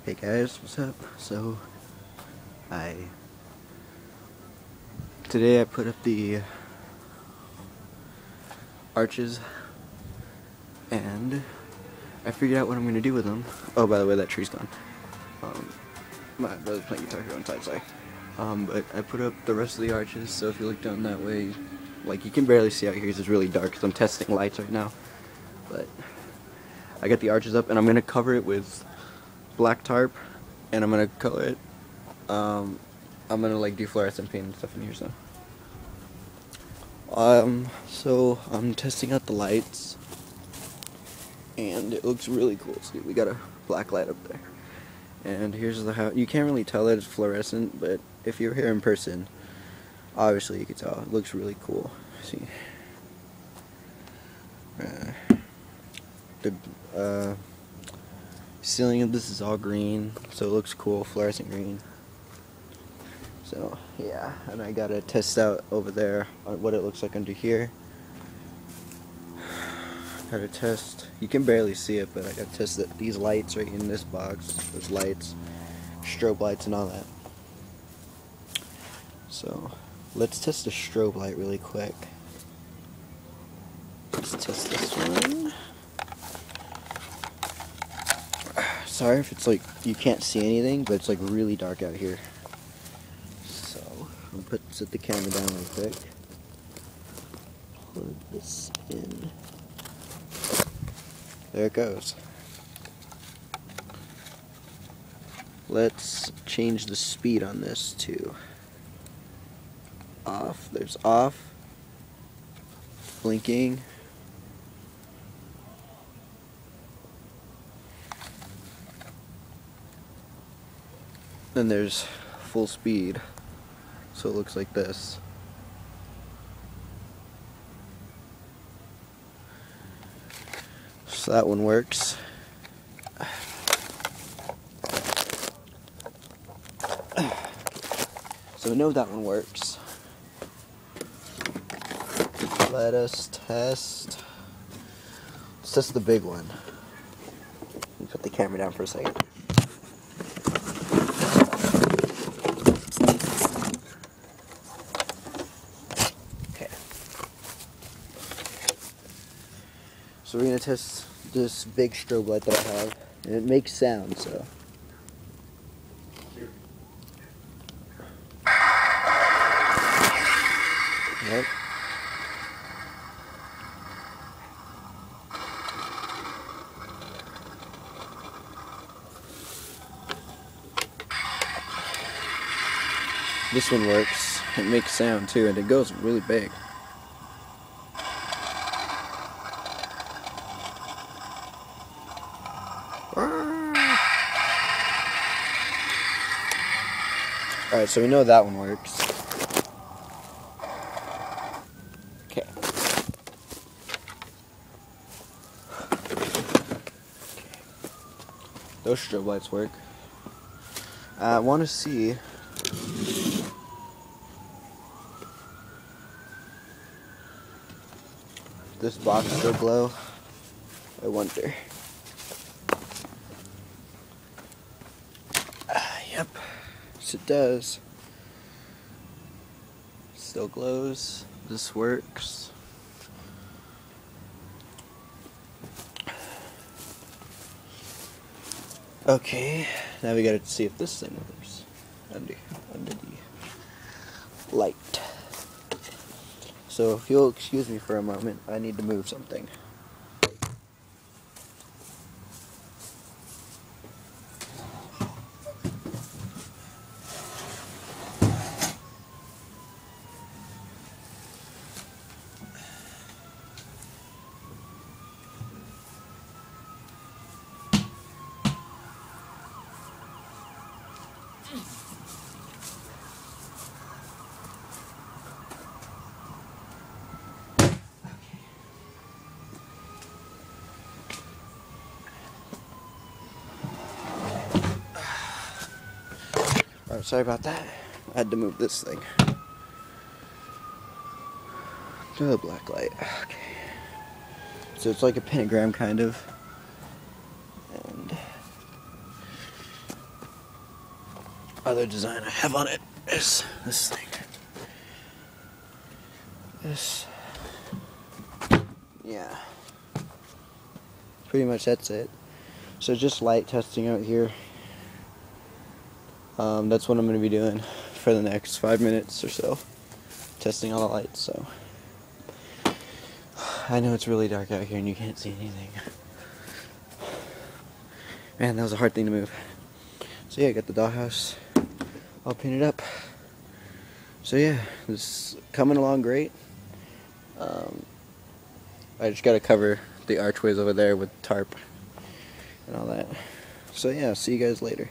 Hey guys, what's up? So, today I put up the arches, and I figured out what I'm gonna do with them. Oh, by the way, that tree's gone. My brother's playing guitar here on side, sorry. But I put up the rest of the arches, so if you look down that way, like, you can barely see out here because it's really dark because I'm testing lights right now. But I got the arches up, and I'm gonna cover it with black tarp, and I'm gonna color it. I'm gonna like do fluorescent paint and stuff in here, so. So I'm testing out the lights, and it looks really cool. See, we got a black light up there, and here's the house. You can't really tell that it's fluorescent, but if you're here in person, obviously you can tell. It looks really cool. See, the ceiling of this is all green, so it looks cool, fluorescent green. So yeah, and I gotta test out over there what it looks like under here. Gotta test. You can barely see it, but I gotta test these lights right in this box. Those lights, strobe lights, and all that. So let's test the strobe light really quick. Let's test this one. Sorry if it's like you can't see anything, but it's like really dark out here. So I'll set the camera down real quick. Plug this in. There it goes. Let's change the speed on this to off. There's off, blinking, then there's full speed, so it looks like this. So that one works. So we know that one works. Let us test. Let's test the big one. Let me put the camera down for a second. Okay. So we're gonna test this big strobe light that I have, and it makes sound, so. Yep. This one works. It makes sound too, and it goes really big. Alright, so we know that one works. Okay. Those strobe lights work. I want to see this box still glow. I wonder. Yep. Yes, it does. Still glows. This works. Okay, now we gotta see if this thing works under the light. So if you'll excuse me for a moment, I need to move something. Alright, sorry about that. I had to move this thing. To the black light. Okay. So it's like a pentagram kind of. And other design I have on it is this thing. This. Yeah. Pretty much that's it. So just light testing out here. That's what I'm going to be doing for the next 5 minutes or so. Testing all the lights, so. I know it's really dark out here and you can't see anything. Man, that was a hard thing to move. So yeah, I got the dollhouse all painted up. So yeah, this is coming along great. I just gotta cover the archways over there with tarp and all that. So yeah, see you guys later.